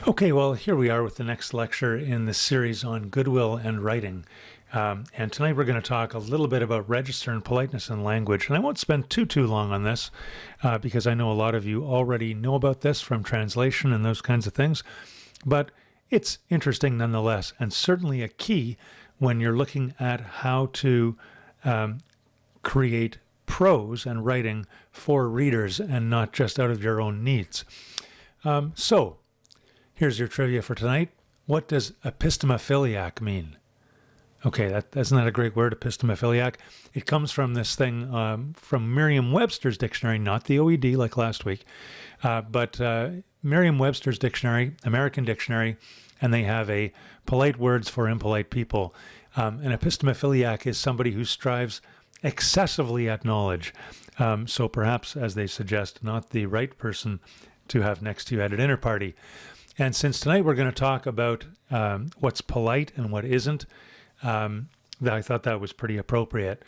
Okay, well, here we are with the next lecture in the series on goodwill and writing. And tonight we're going to talk a little bit about register and politeness in language. And I won't spend too long on this because I know a lot of you already know about this from translation and those kinds of things. But it's interesting nonetheless, and certainly a key when you're looking at how to create prose and writing for readers and not just out of your own needs. So here's your trivia for tonight. What does epistomophiliac mean? Okay, that's not a great word, epistomophiliac. It comes from this thing from Merriam-Webster's dictionary, not the OED like last week, but Merriam-Webster's dictionary, American dictionary, and they have a polite words for impolite people. An epistomophiliac is somebody who strives excessively at knowledge. So perhaps, as they suggest, not the right person to have next to you at a dinner party. And since tonight we're going to talk about what's polite and what isn't, I thought that was pretty appropriate.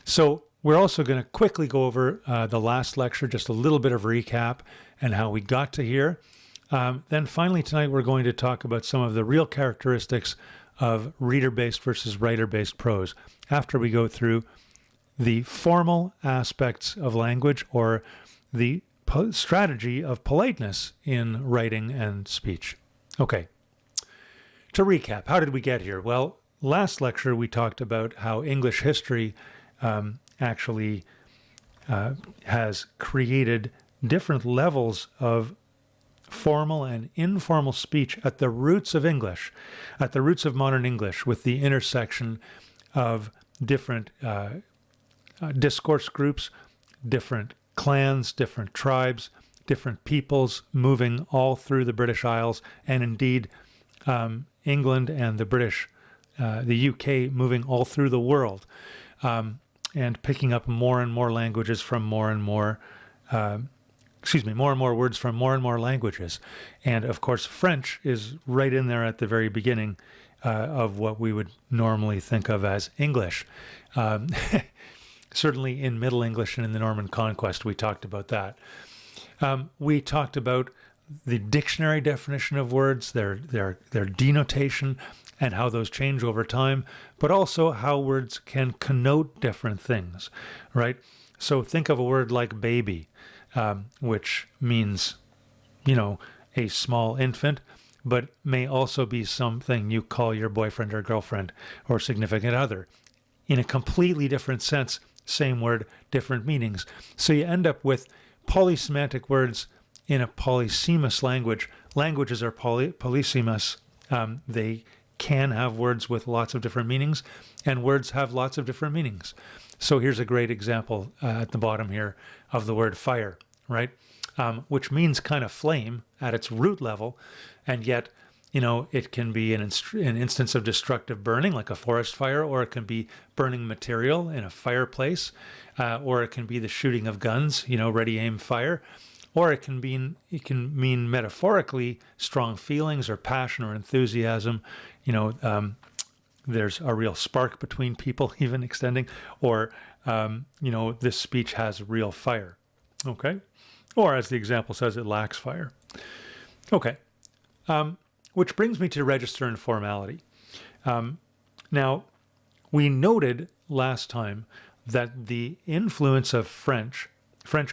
So we're also going to quickly go over the last lecture, just a little bit of recap and how we got to here. Then finally tonight we're going to talk about some of the real characteristics of reader-based versus writer-based prose after we go through the formal aspects of language or the strategy of politeness in writing and speech. Okay, to recap, how did we get here? Well, last lecture we talked about how English history actually has created different levels of formal and informal speech at the roots of English, at the roots of modern English, with the intersection of different discourse groups, different clans, different tribes, different peoples moving all through the British Isles, and indeed England and the UK moving all through the world, and picking up more and more languages from more and more words from more and more languages. And of course, French is right in there at the very beginning of what we would normally think of as English. Certainly in Middle English and in the Norman Conquest, we talked about that. We talked about the dictionary definition of words, their denotation, and how those change over time, but also how words can connote different things, right? So think of a word like baby, which means, a small infant, but may also be something you call your boyfriend or girlfriend or significant other. In a completely different sense, same word, different meanings. So you end up with polysemantic words in a polysemous language. Languages are polysemous. They can have words with lots of different meanings, and words have lots of different meanings. So here's a great example at the bottom here of the word fire, right? Which means kind of flame at its root level, and yet, it can be an instance of destructive burning, like a forest fire, or it can be burning material in a fireplace, or it can be the shooting of guns, ready, aim, fire, or it can mean metaphorically strong feelings or passion or enthusiasm. There's a real spark between people, even extending, or this speech has real fire. Okay, or as the example says, it lacks fire. Okay. Which brings me to register and formality. Now, we noted last time that the influence of French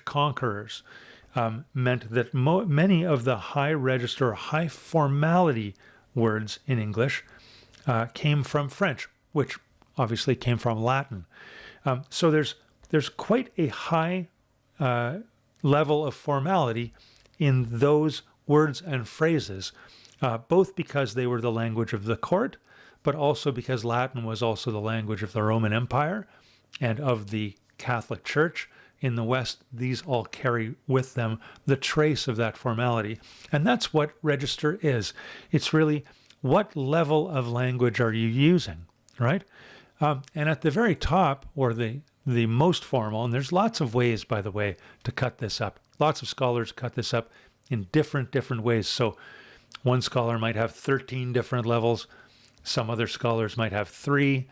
conquerors, meant that many of the high register, high formality words in English came from French, which obviously came from Latin. So there's quite a high level of formality in those words and phrases, both because they were the language of the court, but also because Latin was also the language of the Roman Empire and of the Catholic Church in the West. These all carry with them the trace of that formality. And that's what register is. It's really, what level of language are you using, right? And at the very top, or the most formal, and there's lots of ways, by the way, to cut this up. Lots of scholars cut this up in different ways. So one scholar might have 13 different levels. Some other scholars might have 3.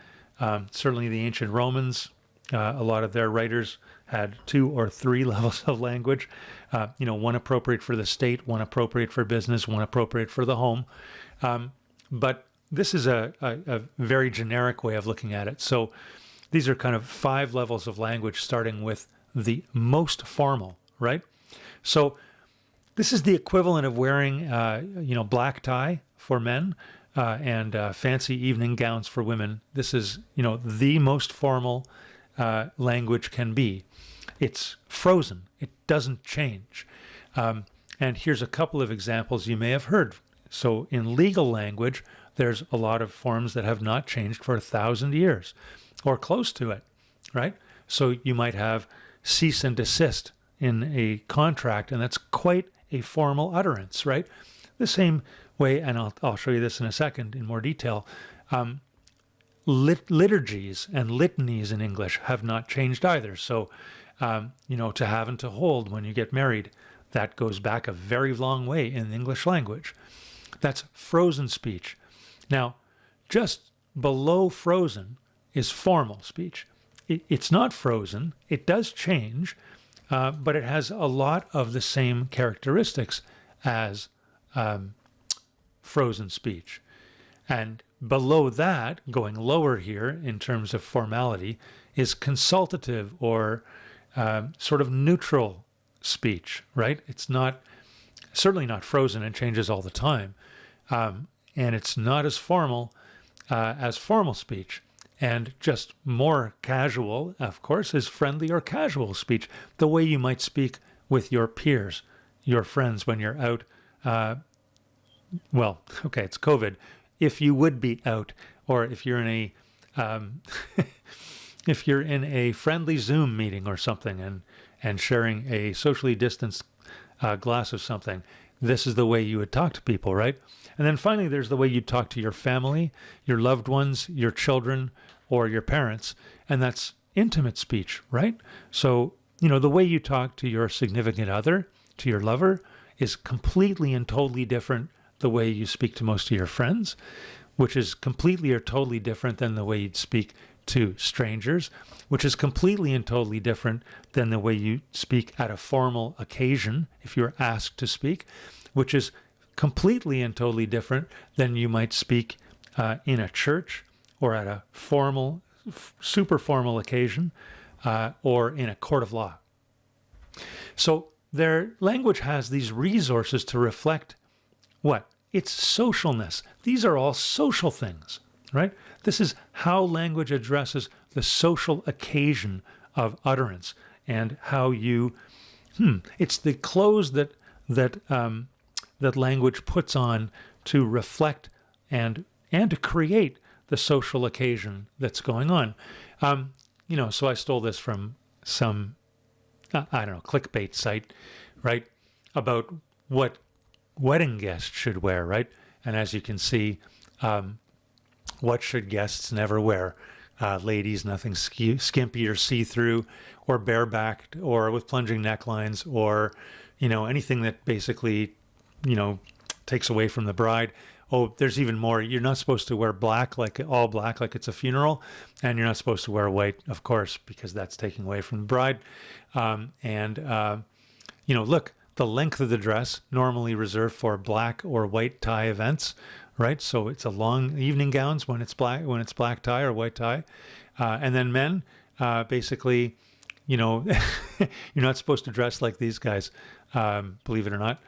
Certainly the ancient Romans, a lot of their writers had 2 or 3 levels of language, one appropriate for the state, one appropriate for business, one appropriate for the home. But this is a very generic way of looking at it. So these are kind of 5 levels of language, starting with the most formal, right? So this is the equivalent of wearing, black tie for men and fancy evening gowns for women. This is, the most formal language can be. It's frozen. It doesn't change. And here's a couple of examples you may have heard. So in legal language, there's a lot of forms that have not changed for 1,000 years or close to it, right? So you might have cease and desist in a contract, and that's quite a formal utterance, right? The same way, and I'll show you this in a second in more detail, liturgies and litanies in English have not changed either. So, to have and to hold when you get married, that goes back a very long way in the English language. That's frozen speech. Now, just below frozen is formal speech. It's not frozen. It does change, but it has a lot of the same characteristics as frozen speech. And below that, going lower here in terms of formality, is consultative or sort of neutral speech, right? It's certainly not frozen and changes all the time. And it's not as formal as formal speech. And just more casual, of course, is friendly or casual speech, the way you might speak with your peers, your friends when you're out. It's COVID. If you would be out, or if you're in a friendly Zoom meeting or something and sharing a socially distanced glass of something, this is the way you would talk to people, right? And then finally, there's the way you talk to your family, your loved ones, your children, or your parents, and that's intimate speech, right? So, the way you talk to your significant other, to your lover, is completely and totally different the way you speak to most of your friends, which is completely or totally different than the way you'd speak to strangers, which is completely and totally different than the way you speak at a formal occasion if you're asked to speak, which is completely and totally different than you might speak in a church or at a formal, super formal occasion or in a court of law. So their language has these resources to reflect what? It's socialness. These are all social things, right? This is how language addresses the social occasion of utterance and how you, it's the clothes that language puts on to reflect and to create the social occasion that's going on. So I stole this from some, clickbait site, right? About what wedding guests should wear, right? And as you can see, what should guests never wear? Ladies, nothing skimpy or see-through or barebacked or with plunging necklines or, anything that basically, takes away from the bride. Oh, there's even more. You're not supposed to wear black, like all black, like it's a funeral. And you're not supposed to wear white, of course, because that's taking away from the bride. Look, the length of the dress normally reserved for black or white tie events, right? So it's a long evening gowns when it's black tie or white tie. And then men, basically, you're not supposed to dress like these guys, believe it or not.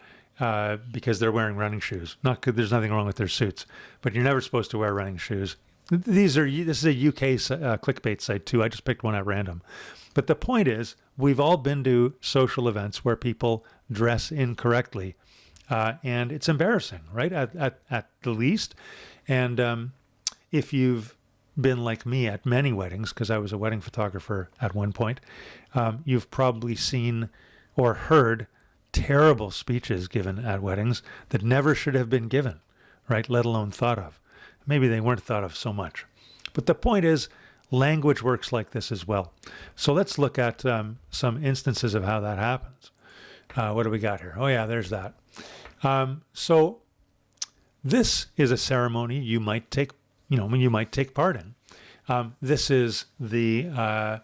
Because they're wearing running shoes. There's nothing wrong with their suits, but you're never supposed to wear running shoes. This is a UK clickbait site too. I just picked one at random. But the point is, we've all been to social events where people dress incorrectly, and it's embarrassing, right? At the least. And if you've been like me at many weddings, because I was a wedding photographer at one point, you've probably seen or heard terrible speeches given at weddings that never should have been given, right? Let alone thought of. Maybe they weren't thought of so much. But the point is, language works like this as well. So let's look at some instances of how that happens. What do we got here? Oh yeah, there's that. So this is a ceremony you might take part in. This is the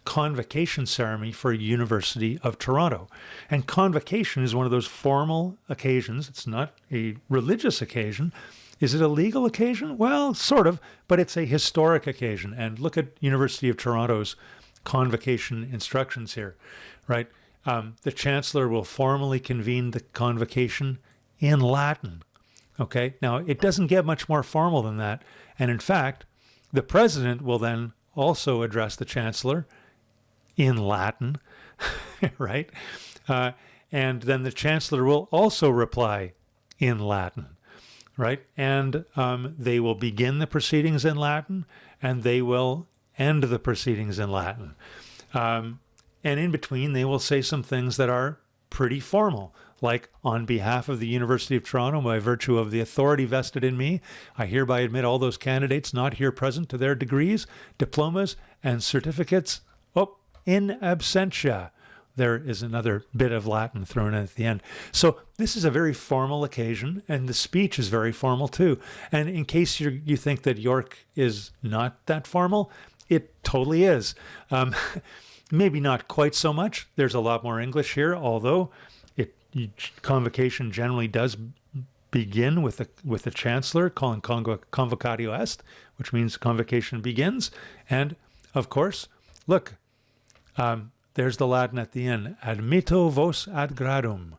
convocation ceremony for University of Toronto. And convocation is one of those formal occasions. It's not a religious occasion. Is it a legal occasion? Well, sort of, but it's a historic occasion. And look at University of Toronto's convocation instructions here, right? The Chancellor will formally convene the convocation in Latin. Okay, now it doesn't get much more formal than that. And in fact, the President will then also address the Chancellor in Latin, right? And then the Chancellor will also reply in Latin, right? And they will begin the proceedings in Latin, and they will end the proceedings in Latin. And in between, they will say some things that are pretty formal, like, on behalf of the University of Toronto, by virtue of the authority vested in me, I hereby admit all those candidates not here present to their degrees, diplomas, and certificates in absentia. There is another bit of Latin thrown in at the end. So this is a very formal occasion, and the speech is very formal too. And in case you think that York is not that formal, it totally is. Maybe not quite so much. There's a lot more English here, although convocation generally does begin with the Chancellor calling convocatio est, which means convocation begins. And of course, look, there's the Latin at the end, admitto vos ad gradum.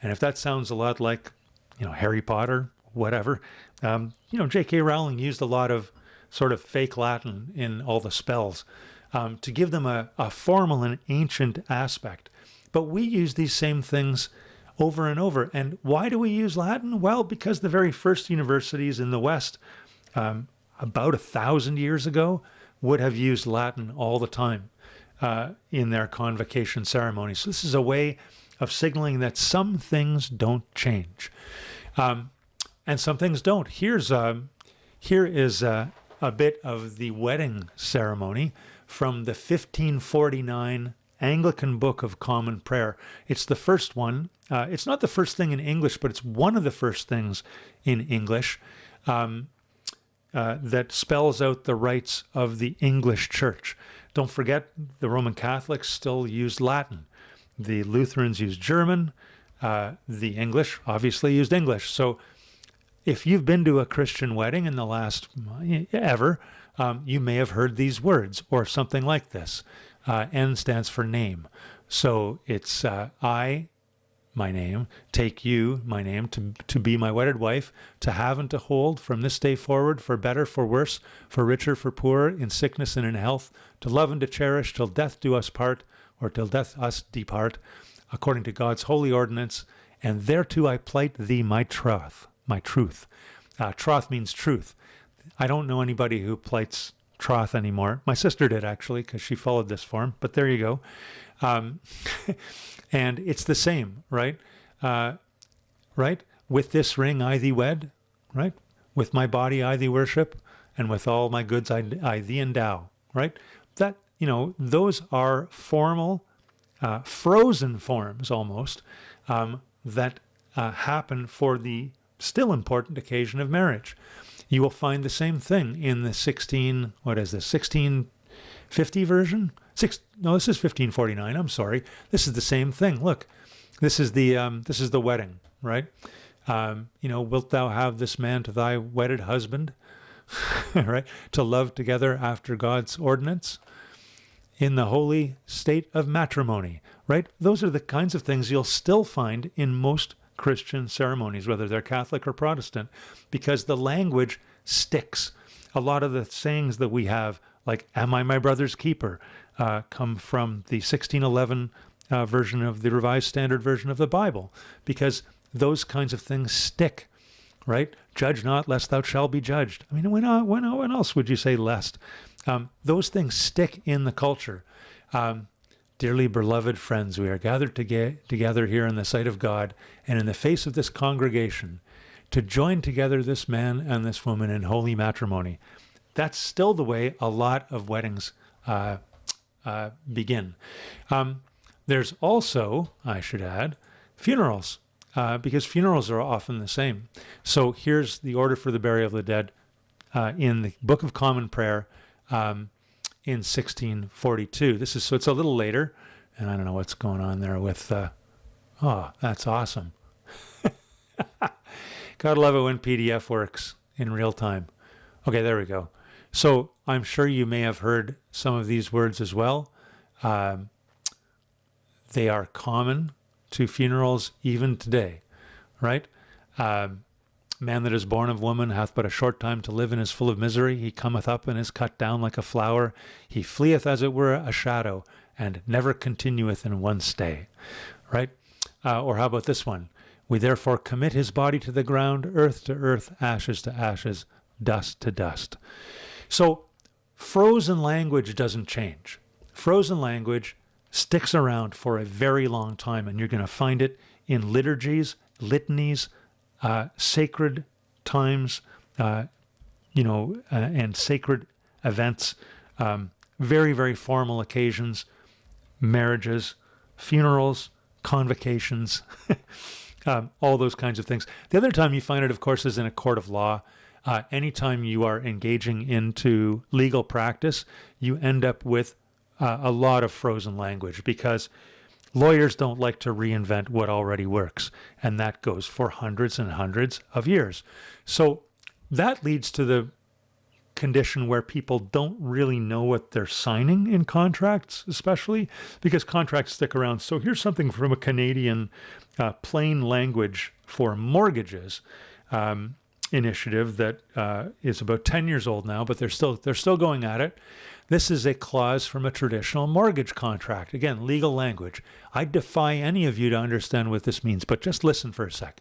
And if that sounds a lot like, Harry Potter, whatever, J.K. Rowling used a lot of sort of fake Latin in all the spells to give them a formal and ancient aspect. But we use these same things over and over. And why do we use Latin? Well, because the very first universities in the West, about 1,000 years ago, would have used Latin all the time in their convocation ceremonies. So this is a way of signaling that some things don't change, and some things don't. Here is a bit of the wedding ceremony from the 1549 Anglican Book of Common Prayer. It's the first one. It's not the first thing in English, but it's one of the first things in English that spells out the rites of the English Church. Don't forget, the Roman Catholics still used Latin. The Lutherans used German. The English obviously used English. So if you've been to a Christian wedding in the last ever, you may have heard these words or something like this. N stands for name. So it's I, my name, take you, my name, to be my wedded wife, to have and to hold from this day forward, for better, for worse, for richer, for poorer, in sickness and in health, to love and to cherish till death do us part, or till death us depart, according to God's holy ordinance, and thereto I plight thee my troth, my truth. Troth means truth. I don't know anybody who plights troth anymore. My sister did, actually, because she followed this form, but there you go. And it's the same, right? Right? With this ring I thee wed, right? With my body I thee worship, and with all my goods I thee endow, right? That, those are formal, frozen forms almost, that happen for the still important occasion of marriage. You will find the same thing in the 1650 version? This is 1549. I'm sorry. This is the same thing. Look, this is the wedding, right? Wilt thou have this man to thy wedded husband, right? To love together after God's ordinance in the holy state of matrimony, right? Those are the kinds of things you'll still find in most Christian ceremonies, whether they're Catholic or Protestant, because the language sticks. A lot of the sayings that we have, like, am I my brother's keeper, come from the 1611 version of the Revised Standard Version of the Bible, because those kinds of things stick, right? Judge not, lest thou shalt be judged. I mean, when else would you say lest? Those things stick in the culture. Dearly beloved friends, we are gathered together here in the sight of God and in the face of this congregation to join together this man and this woman in holy matrimony. That's still the way a lot of weddings begin. There's also, I should add, funerals, because funerals are often the same. So here's the order for the burial of the dead in the Book of Common Prayer. in 1642. So it's a little later, and I don't know what's going on there with, oh, that's awesome. Gotta love it when PDF works in real time. Okay, there we go. So I'm sure you may have heard some of these words as well. They are common to funerals even today, right? Man that is born of woman hath but a short time to live and is full of misery. He cometh up and is cut down like a flower. He fleeth as it were a shadow and never continueth in one stay, right? Or how about this one? We therefore commit his body to the ground, earth to earth, ashes to ashes, dust to dust. So frozen language doesn't change. Frozen language sticks around for a very long time, and you're going to find it in liturgies, litanies, sacred times, and sacred events, very, very formal occasions, marriages, funerals, convocations, all those kinds of things. The other time you find it, of course, is in a court of law. Anytime you are engaging into legal practice, you end up with a lot of frozen language because lawyers don't like to reinvent what already works, and that goes for hundreds and hundreds of years. So that leads to the condition where people don't really know what they're signing in contracts, especially because contracts stick around. So here's something from a Canadian plain language for mortgages initiative that is about 10 years old now, but they're still going at it. This is a clause from a traditional mortgage contract. Again, legal language. I defy any of you to understand what this means, but just listen for a sec.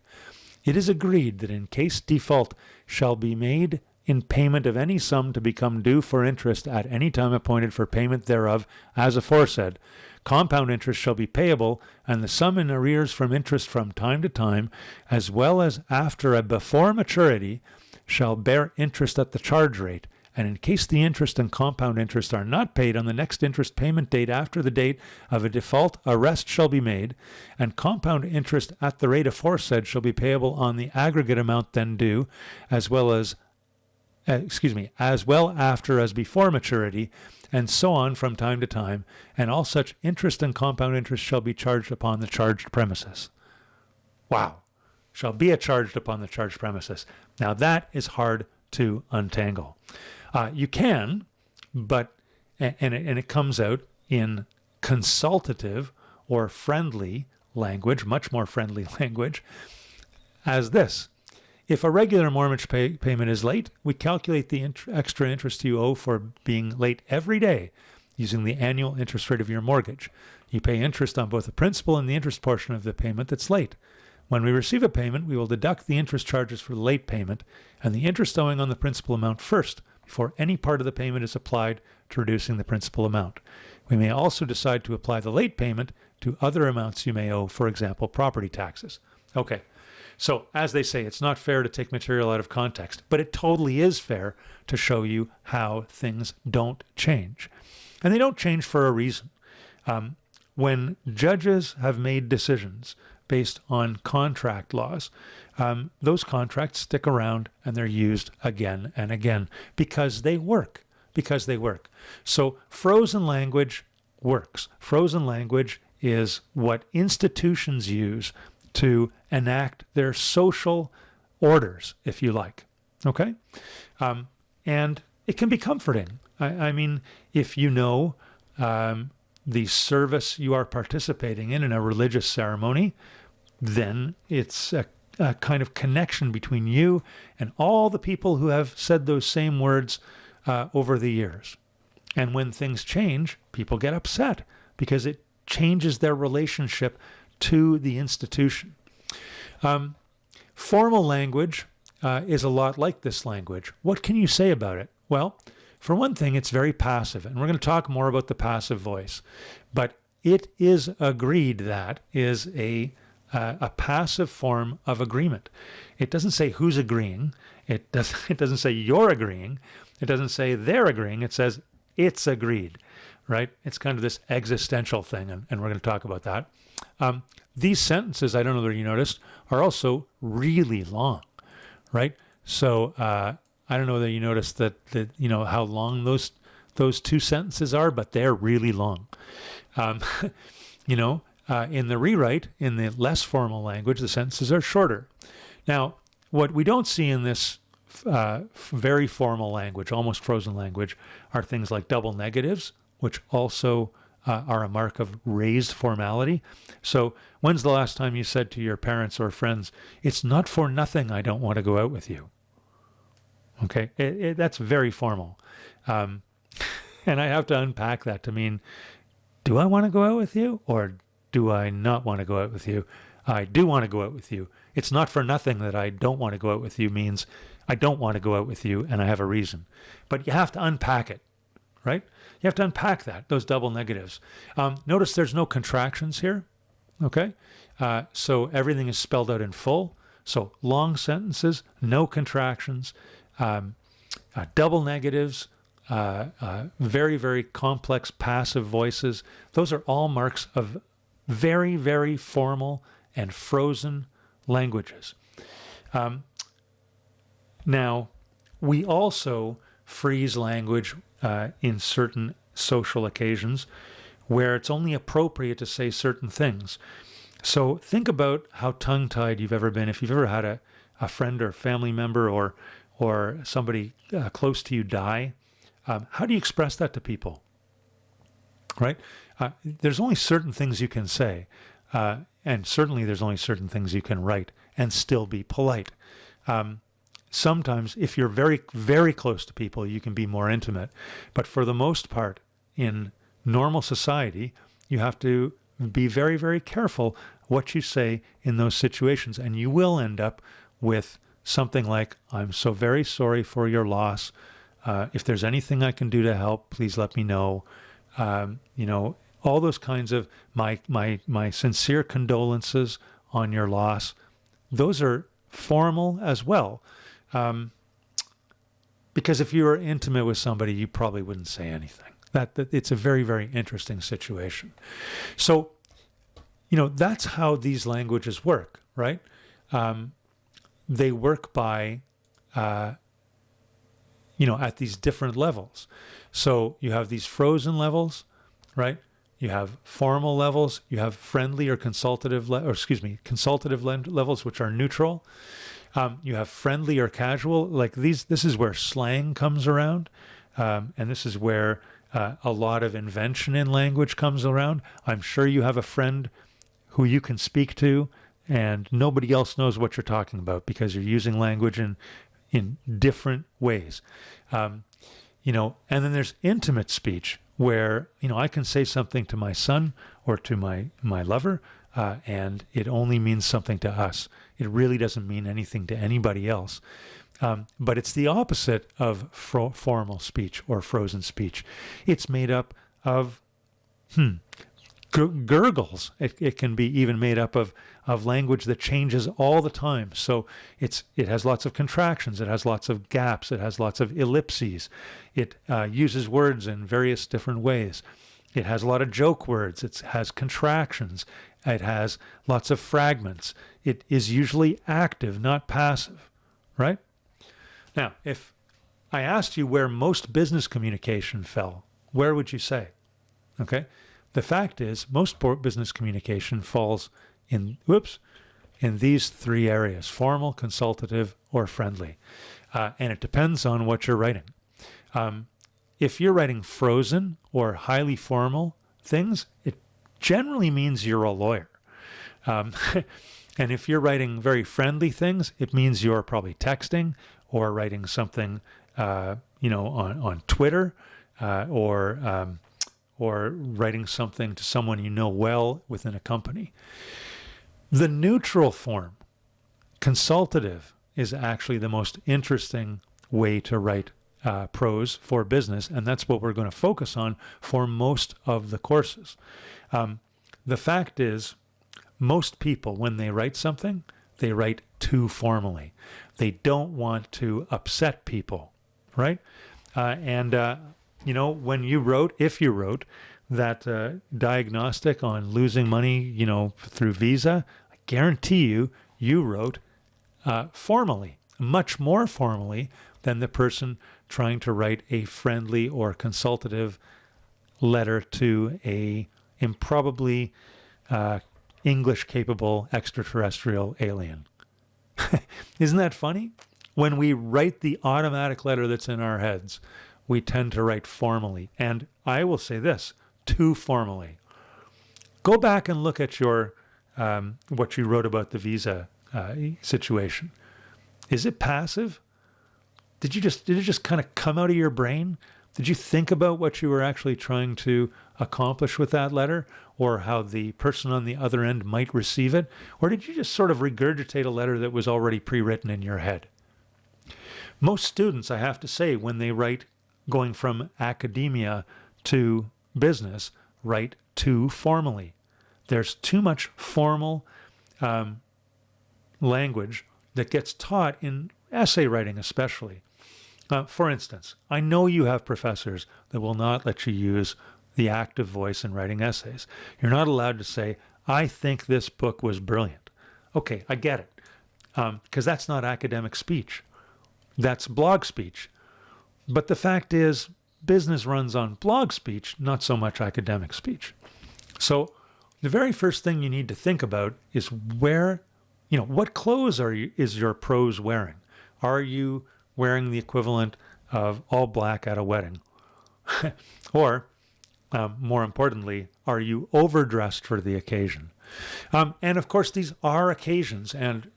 It is agreed that in case default shall be made in payment of any sum to become due for interest at any time appointed for payment thereof, as aforesaid, compound interest shall be payable, and the sum in arrears from interest from time to time, as well as after a before maturity, shall bear interest at the charge rate. And in case the interest and compound interest are not paid on the next interest payment date after the date of a default, arrest shall be made, and compound interest at the rate aforesaid shall be payable on the aggregate amount then due, as well after as before maturity, and so on from time to time, and all such interest and compound interest shall be charged upon the charged premises. Wow. Shall be charged upon the charged premises. Now that is hard to untangle. You can, but, and it comes out in consultative or friendly language, much more friendly language, as this. If a regular mortgage payment is late, we calculate the extra interest you owe for being late every day using the annual interest rate of your mortgage. You pay interest on both the principal and the interest portion of the payment that's late. When we receive a payment, we will deduct the interest charges for the late payment and the interest owing on the principal amount first, before any part of the payment is applied to reducing the principal amount. We may also decide to apply the late payment to other amounts you may owe, for example, property taxes. Okay, so as they say, it's not fair to take material out of context, but it totally is fair to show you how things don't change. And they don't change for a reason. When judges have made decisions based on contract laws, those contracts stick around and they're used again and again because they work. So frozen language works. Frozen language is what institutions use to enact their social orders, if you like. Okay? And it can be comforting. I mean, if you know the service you are participating in a religious ceremony, then it's a kind of connection between you and all the people who have said those same words over the years. And when things change, people get upset because it changes their relationship to the institution. Formal language is a lot like this language. What can you say about it? Well, for one thing, it's very passive, and we're going to talk more about the passive voice. But it is agreed that is a passive form of agreement. It doesn't say who's agreeing. It doesn't say you're agreeing. It doesn't say they're agreeing. It says it's agreed, right? It's kind of this existential thing, and we're going to talk about that. These sentences, I don't know whether you noticed, are also really long, right? So I don't know whether you noticed that how long those those two sentences are, but they're really long. Um, in the rewrite, in the less formal language, the sentences are shorter. Now, what we don't see in this very formal language, almost frozen language, are things like double negatives, which also are a mark of raised formality. So when's the last time you said to your parents or friends, "It's not for nothing I don't want to go out with you"? Okay, that's very formal. And I have to unpack that to mean, do I want to go out with you, or do I not want to go out with you? I do want to go out with you. It's not for nothing that I don't want to go out with you means I don't want to go out with you and I have a reason. But you have to unpack it, right? You have to unpack that, those double negatives. Notice there's no contractions here, okay? So everything is spelled out in full. So long sentences, no contractions, double negatives, very, very complex passive voices. Those are all marks of very, very formal and frozen languages. Now, we also freeze language in certain social occasions where it's only appropriate to say certain things. So think about how tongue-tied you've ever been. If you've ever had a friend or family member or somebody close to you die, how do you express that to people? Right? There's only certain things you can say, and certainly there's only certain things you can write and still be polite. Sometimes, if you're very, very close to people, you can be more intimate. But for the most part, in normal society, you have to be very, very careful what you say in those situations. And you will end up with something like, "I'm so very sorry for your loss. If there's anything I can do to help, please let me know." All those kinds of my sincere condolences on your loss. Those are formal as well. Because if you were intimate with somebody, you probably wouldn't say anything. That it's a very, very interesting situation. So, that's how these languages work, right? They work by, at these different levels. So you have these frozen levels, right? You have formal levels. You have friendly or consultative levels, which are neutral. You have friendly or casual, like these. This is where slang comes around, and this is where a lot of invention in language comes around. I'm sure you have a friend who you can speak to, and nobody else knows what you're talking about because you're using language in different ways. And then there's intimate speech where, I can say something to my son or to my lover, and it only means something to us. It really doesn't mean anything to anybody else. But it's the opposite of formal speech or frozen speech. It's made up of gurgles. It can be even made up of language that changes all the time. So it has lots of contractions. It has lots of gaps. It has lots of ellipses. It uses words in various different ways. It has a lot of joke words. It has contractions. It has lots of fragments. It is usually active, not passive, right? Now, if I asked you where most business communication fell, where would you say? Okay? The fact is, most business communication falls in these three areas: formal, consultative, or friendly. And it depends on what you're writing. If you're writing frozen or highly formal things, it generally means you're a lawyer. And if you're writing very friendly things, it means you're probably texting or writing something, on Twitter, or writing something to someone you know well within a company. The neutral form, consultative, is actually the most interesting way to write prose for business, and that's what we're going to focus on for most of the courses. The fact is, most people, when they write something, they write too formally. They don't want to upset people, right? When you wrote, if you wrote that diagnostic on losing money, through Visa, I guarantee you wrote formally. much more formally than the person trying to write a friendly or consultative letter to a improbably English-capable extraterrestrial alien. Isn't that funny? When we write the automatic letter that's in our heads, we tend to write formally. And I will say this, too formally. Go back and look at your what you wrote about the visa situation. Is it passive? Did it just kind of come out of your brain? Did you think about what you were actually trying to accomplish with that letter, or how the person on the other end might receive it? Or did you just sort of regurgitate a letter that was already pre-written in your head? Most students, I have to say, when they write going from academia to business, write too formally. There's too much formal language that gets taught in essay writing especially. For instance, I know you have professors that will not let you use the active voice in writing essays. You're not allowed to say, I think this book was brilliant. Okay, I get it. Because that's not academic speech. That's blog speech. But the fact is, business runs on blog speech, not so much academic speech. So the very first thing you need to think about is what clothes is your prose wearing? Are you wearing the equivalent of all black at a wedding? Or, more importantly, are you overdressed for the occasion? And of course, these are occasions, and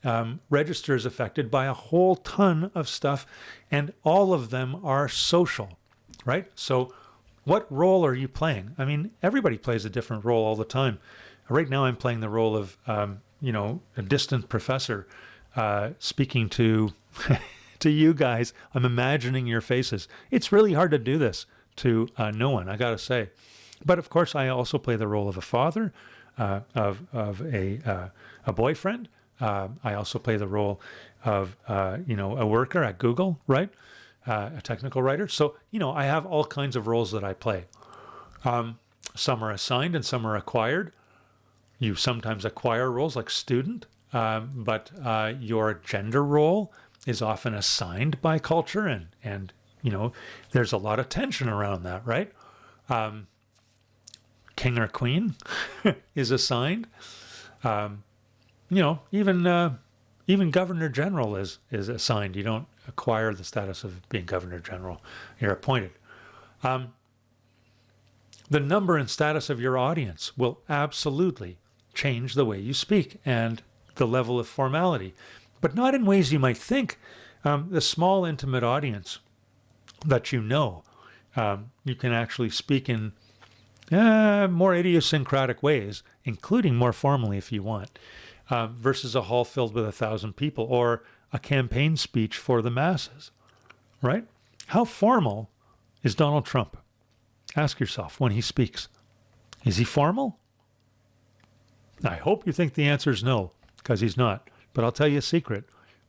register is affected by a whole ton of stuff, and all of them are social, right? So what role are you playing? I mean, everybody plays a different role all the time. Right now, I'm playing the role of, a distant professor speaking to to you guys. I'm imagining your faces. It's really hard to do this to no one, I got to say. But of course, I also play the role of a father, of a boyfriend. I also play the role of a worker at Google, right? A technical writer. So I have all kinds of roles that I play. Some are assigned and some are acquired. You sometimes acquire roles like student, but your gender role is often assigned by culture, and there's a lot of tension around that, right? King or queen is assigned. Even governor general is assigned. You don't acquire the status of being governor general. You're appointed. The number and status of your audience will absolutely change the way you speak and the level of formality, but not in ways you might think. The small, intimate audience that you can actually speak in more idiosyncratic ways, including more formally if you want, versus a hall filled with 1,000 people or a campaign speech for the masses, right? How formal is Donald Trump? Ask yourself when he speaks. Is he formal? I hope you think the answer is no, because he's not. But I'll tell you a secret.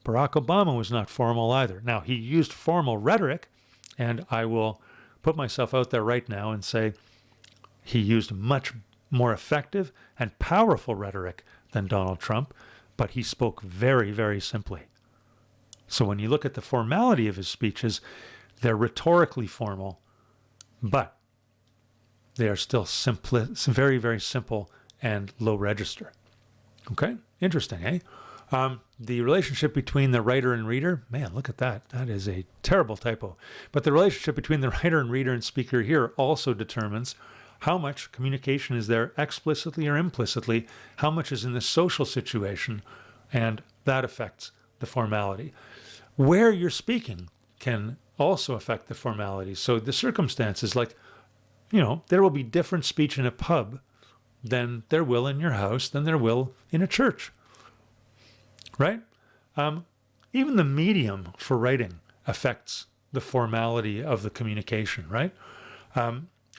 Barack Obama was not formal either. Now, he used formal rhetoric, and I will put myself out there right now and say he used much more effective and powerful rhetoric than Donald Trump, but he spoke very, very simply. So when you look at the formality of his speeches, they're rhetorically formal, but they are still very, very simple and low register. Okay? Interesting, eh? The relationship between the writer and reader, man, look at that. That is a terrible typo. But the relationship between the writer and reader and speaker here also determines how much communication is there explicitly or implicitly, how much is in the social situation, and that affects the formality. Where you're speaking can also affect the formality. So the circumstances, like, there will be different speech in a pub than there will in your house, than there will in a church, right? Even the medium for writing affects the formality of the communication, right?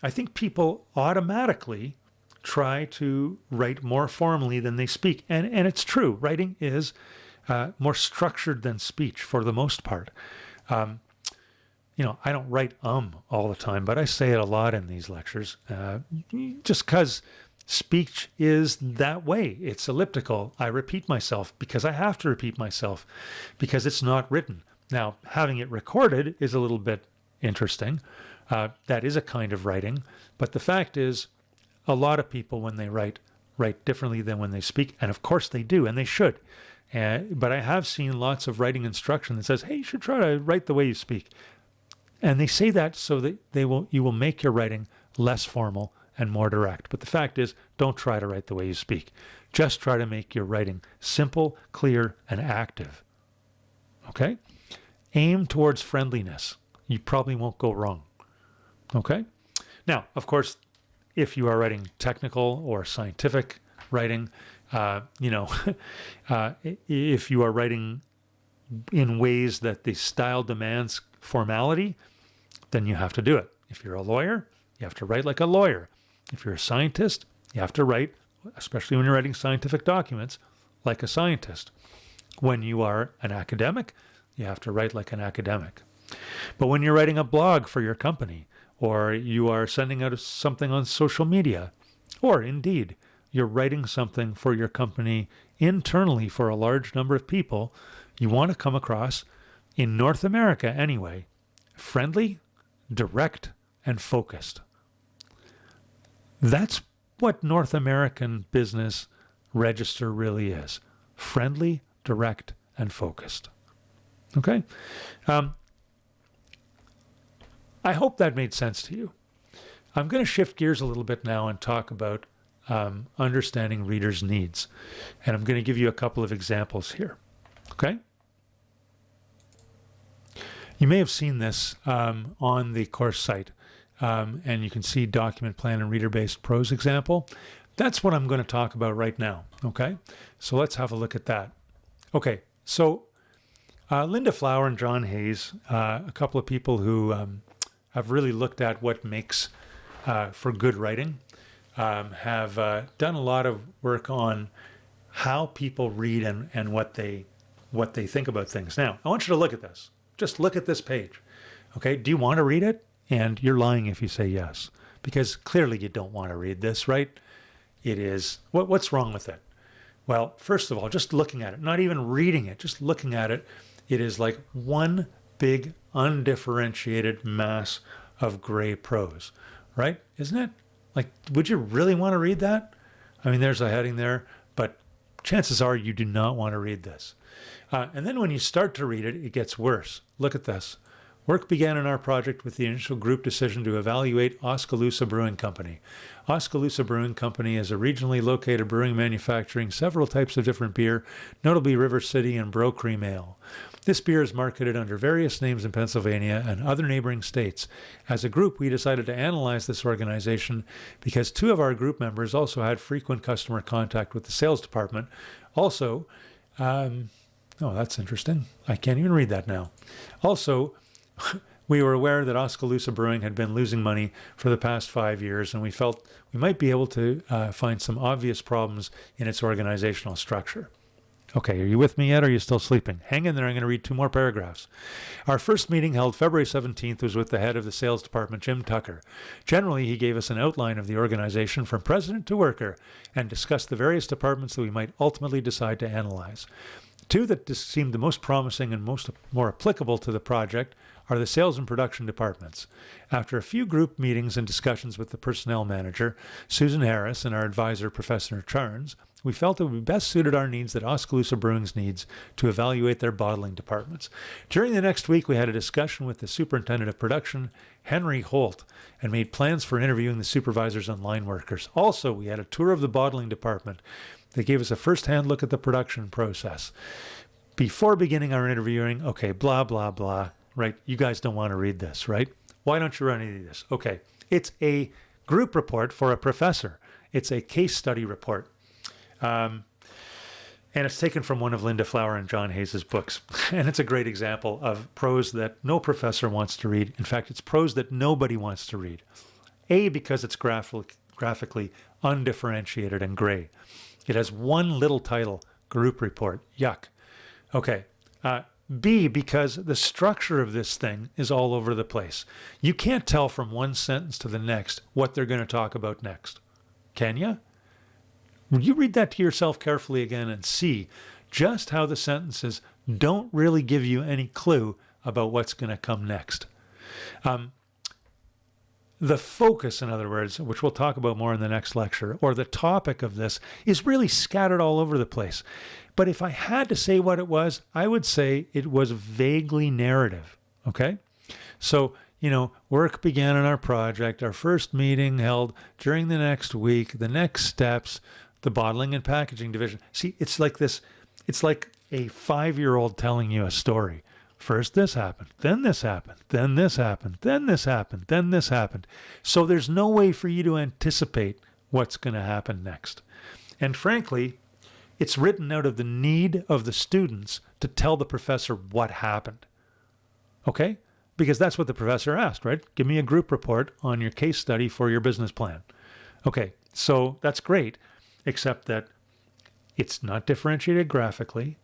I think people automatically try to write more formally than they speak. And it's true. Writing is more structured than speech for the most part. I don't write all the time, but I say it a lot in these lectures just because Speech is that way. It's elliptical. I repeat myself because I have to repeat myself because it's not written. Now, having it recorded is a little bit interesting. That is a kind of writing. But the fact is, a lot of people, when they write differently than when they speak. And of course they do, and they should. But I have seen lots of writing instruction that says, hey, you should try to write the way you speak. And they say that so that you will make your writing less formal and more direct. But the fact is, don't try to write the way you speak. Just try to make your writing simple, clear, and active. Okay? Aim towards friendliness. You probably won't go wrong. Okay? Now, of course, if you are writing technical or scientific writing, if you are writing in ways that the style demands formality, then you have to do it. If you're a lawyer, you have to write like a lawyer. If you're a scientist, you have to write, especially when you're writing scientific documents, like a scientist. When you are an academic, you have to write like an academic. But when you're writing a blog for your company, or you are sending out something on social media, or indeed, you're writing something for your company internally for a large number of people, you want to come across, in North America anyway, friendly, direct, and focused. That's what North American business register really is. Friendly, direct, and focused. Okay? I hope that made sense to you. I'm going to shift gears a little bit now and talk about understanding readers' needs. And I'm going to give you a couple of examples here. Okay? You may have seen this on the course site. And you can see document plan and reader-based prose example. That's what I'm going to talk about right now. Okay? So let's have a look at that. Okay. So Linda Flower and John Hayes, a couple of people who have really looked at what makes for good writing, have done a lot of work on how people read and what they think about things. Now, I want you to look at this. Just look at this page. Okay? Do you want to read it? And you're lying if you say yes, because clearly you don't want to read this, right? It is, what's wrong with it? Well, first of all, just looking at it, not even reading it, just looking at it, it is like one big undifferentiated mass of gray prose, right? Isn't it? Like, would you really want to read that? I mean, there's a heading there, but chances are you do not want to read this. And then when you start to read it, it gets worse. Look at this. Work began in our project with the initial group decision to evaluate Oskaloosa Brewing Company. Oskaloosa Brewing Company is a regionally located brewing manufacturing several types of different beer, notably River City and Bro Cream Ale. This beer is marketed under various names in Pennsylvania and other neighboring states. As a group, we decided to analyze this organization because two of our group members also had frequent customer contact with the sales department. Also, oh, that's interesting. I can't even read that now. Also, we were aware that Oskaloosa Brewing had been losing money for the past 5 years, and we felt we might be able to find some obvious problems in its organizational structure. Okay, are you with me yet, or are you still sleeping? Hang in there, I'm going to read 2 more paragraphs. Our first meeting, held February 17th, was with the head of the sales department, Jim Tucker. Generally, he gave us an outline of the organization from president to worker and discussed the various departments that we might ultimately decide to analyze. 2 that seemed the most promising and more applicable to the project are the sales and production departments. After a few group meetings and discussions with the personnel manager, Susan Harris, and our advisor, Professor Charns, we felt it would be best suited our needs that Oskaloosa Brewing's needs to evaluate their bottling departments. During the next week, we had a discussion with the superintendent of production, Henry Holt, and made plans for interviewing the supervisors and line workers. Also, we had a tour of the bottling department. They gave us a first-hand look at the production process. Before beginning our interviewing, okay, blah, blah, blah, right? You guys don't want to read this, right? Why don't you run any of this? Okay, it's a group report for a professor. It's a case study report. And it's taken from one of Linda Flower and John Hayes' books. And it's a great example of prose that no professor wants to read. In fact, it's prose that nobody wants to read. A, because it's graphically undifferentiated and gray. It has one little title, group report. Yuck. Okay. B, because the structure of this thing is all over the place. You can't tell from one sentence to the next what they're going to talk about next. Can you? You read that to yourself carefully again and see just how the sentences don't really give you any clue about what's going to come next. The focus, in other words, which we'll talk about more in the next lecture, or the topic of this, is really scattered all over the place. But if I had to say what it was, I would say it was vaguely narrative. Okay? So, work began on our project, our first meeting held during the next week, the next steps, the bottling and packaging division. See, it's like this, it's like a 5-year-old telling you a story. First this happened, then this happened, then this happened, then this happened, then this happened. So there's no way for you to anticipate what's going to happen next. And frankly, it's written out of the need of the students to tell the professor what happened. Okay? Because that's what the professor asked, right? Give me a group report on your case study for your business plan. Okay, so that's great, except that it's not differentiated graphically.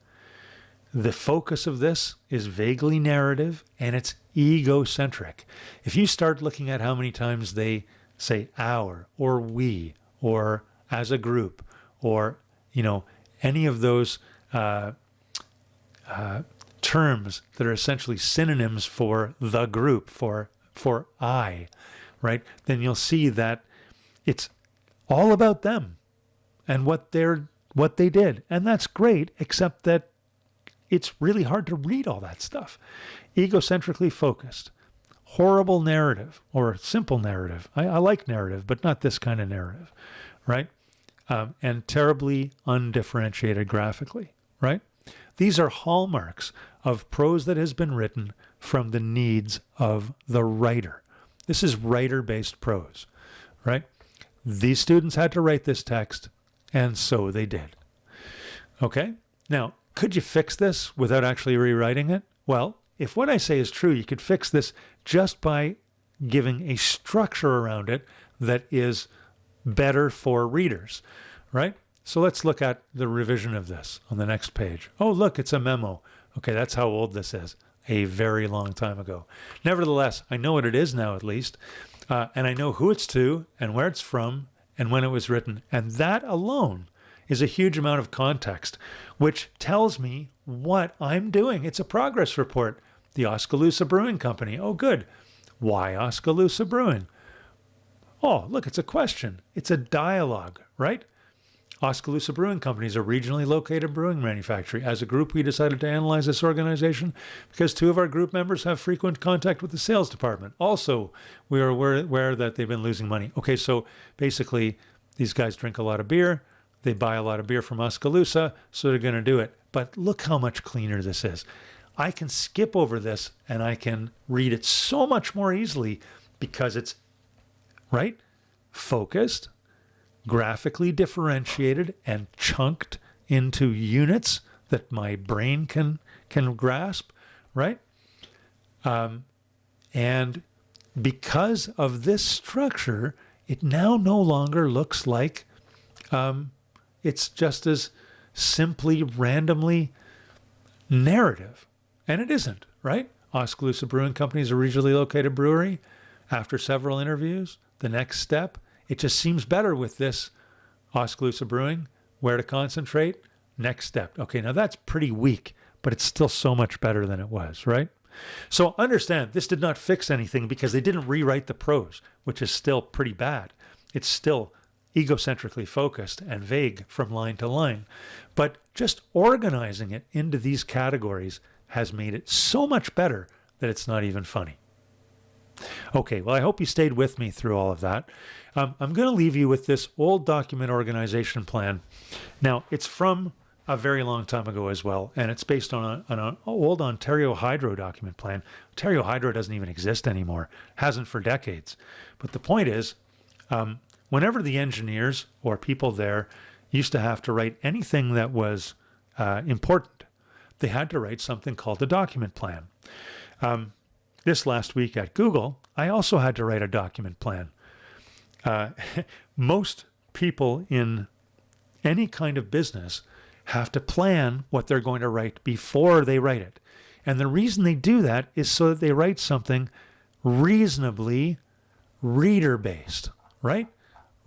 The focus of this is vaguely narrative, and it's egocentric. If you start looking at how many times they say our, or we, or as a group, or, any of those terms that are essentially synonyms for the group, for I, right? Then you'll see that it's all about them and what they did. And that's great, except that it's really hard to read all that stuff. Egocentrically focused, horrible narrative, or simple narrative. I like narrative, but not this kind of narrative, right? And terribly undifferentiated graphically, right? These are hallmarks of prose that has been written from the needs of the writer. This is writer-based prose, right? These students had to write this text, and so they did. Okay? Now, could you fix this without actually rewriting it? Well, if what I say is true, you could fix this just by giving a structure around it that is better for readers, right? So let's look at the revision of this on the next page. Oh, look, it's a memo. Okay, that's how old this is. A very long time ago. Nevertheless, I know what it is now, at least, and I know who it's to and where it's from and when it was written. And that alone is a huge amount of context, which tells me what I'm doing. It's a progress report. The Oskaloosa Brewing Company. Oh, good. Why Oskaloosa Brewing? Oh, look, it's a question. It's a dialogue, right? Oskaloosa Brewing Company is a regionally located brewing manufacturer. As a group, we decided to analyze this organization because 2 of our group members have frequent contact with the sales department. Also, we are aware that they've been losing money. Okay, so basically, these guys drink a lot of beer. They buy a lot of beer from Oskaloosa, so they're going to do it. But look how much cleaner this is. I can skip over this and I can read it so much more easily because it's, right, focused, graphically differentiated, and chunked into units that my brain can grasp, right? And because of this structure, it now no longer looks like it's just as simply randomly narrative. And it isn't, right? Oskaloosa Brewing Company is a regionally located brewery. After several interviews, the next step, it just seems better with this Oskaloosa Brewing. Where to concentrate? Next step. Okay, now that's pretty weak, but it's still so much better than it was, right? So understand, this did not fix anything because they didn't rewrite the prose, which is still pretty bad. It's still egocentrically focused and vague from line to line. But just organizing it into these categories has made it so much better that it's not even funny. Okay, well, I hope you stayed with me through all of that. I'm going to leave you with this old document organization plan. Now, it's from a very long time ago as well, and it's based on an old Ontario Hydro document plan. Ontario Hydro doesn't even exist anymore, hasn't for decades. But the point is, whenever the engineers or people there used to have to write anything that was important, they had to write something called the document plan. This last week at Google, I also had to write a document plan. Most people in any kind of business have to plan what they're going to write before they write it. And the reason they do that is so that they write something reasonably reader-based, right?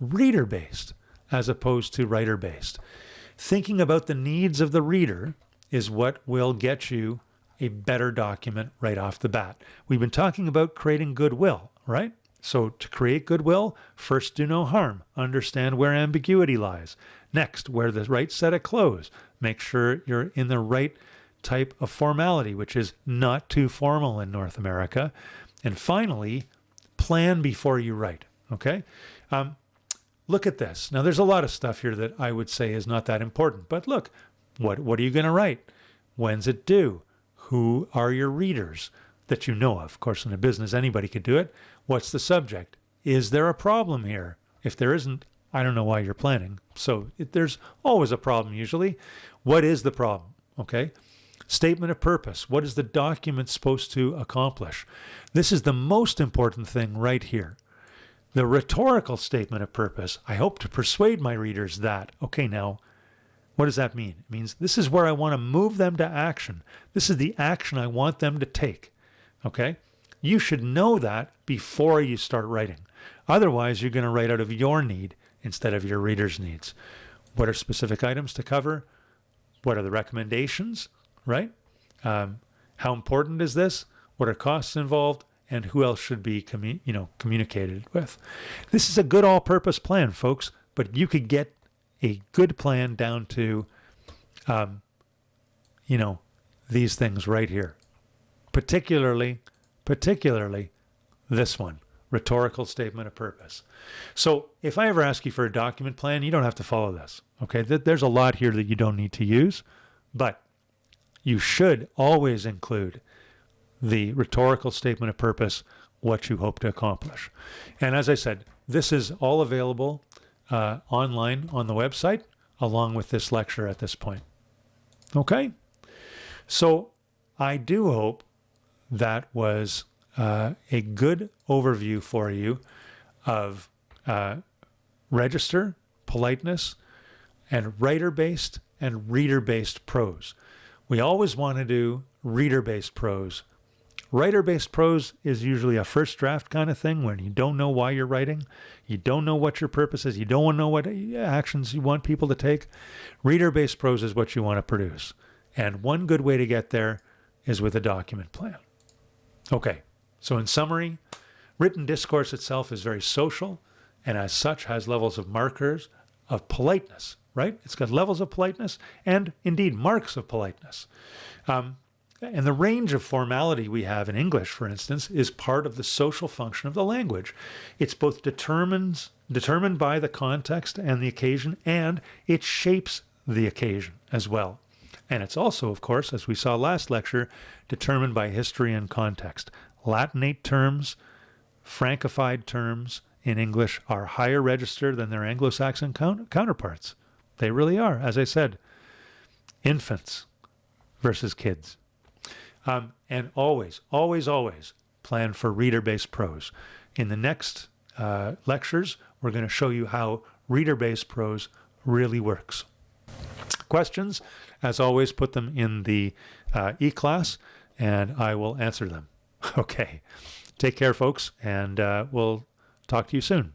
Reader-based. as opposed to writer-based. Thinking about the needs of the reader is what will get you a better document right off the bat. We've been talking about creating goodwill, right? So to create goodwill, first do no harm. Understand where ambiguity lies. Next, wear the right set of clothes. Make sure you're in the right type of formality, which is not too formal in North America. And finally, plan before you write, okay? Look at this. Now, there's a lot of stuff here that I would say is not that important. But look, what are you going to write? When's it due? Who are your readers that you know of? Of course, in a business, anybody could do it. What's the subject? Is there a problem here? If there isn't, I don't know why you're planning. So there's always a problem usually. What is the problem? Okay. Statement of purpose. What is the document supposed to accomplish? This is the most important thing right here. The rhetorical statement of purpose. I hope to persuade my readers that, okay, now, what does that mean? It means this is where I want to move them to action. This is the action I want them to take. Okay? You should know that before you start writing. Otherwise, you're going to write out of your need instead of your reader's needs. What are specific items to cover? What are the recommendations, right? How important is this? What are costs involved? And who else should be communicated with? This is a good all-purpose plan, folks, but you could get a good plan down to, these things right here. Particularly this one, rhetorical statement of purpose. So if I ever ask you for a document plan, you don't have to follow this, okay? There's a lot here that you don't need to use, but you should always include the rhetorical statement of purpose, what you hope to accomplish. And as I said, this is all available online on the website, along with this lecture at this point. Okay? So I do hope that was a good overview for you of register, politeness, and writer-based and reader-based prose. We always want to do reader-based prose. Writer-based prose is usually a first draft kind of thing when you don't know why you're writing, you don't know what your purpose is, you don't know what actions you want people to take. Reader-based prose is what you want to produce. And one good way to get there is with a document plan. Okay, so in summary, written discourse itself is very social and as such has levels of markers of politeness, right? It's got levels of politeness and indeed marks of politeness. And the range of formality we have in English, for instance, is part of the social function of the language. It's both determined by the context and the occasion, and it shapes the occasion as well. And it's also, of course, as we saw last lecture, determined by history and context. Latinate terms, Frankified terms in English are higher register than their Anglo-Saxon counterparts. They really are, as I said, infants versus kids. And always, always, always plan for reader-based prose. In the next lectures, we're going to show you how reader-based prose really works. Questions, as always, put them in the e-class, and I will answer them. Okay. Take care, folks, and we'll talk to you soon.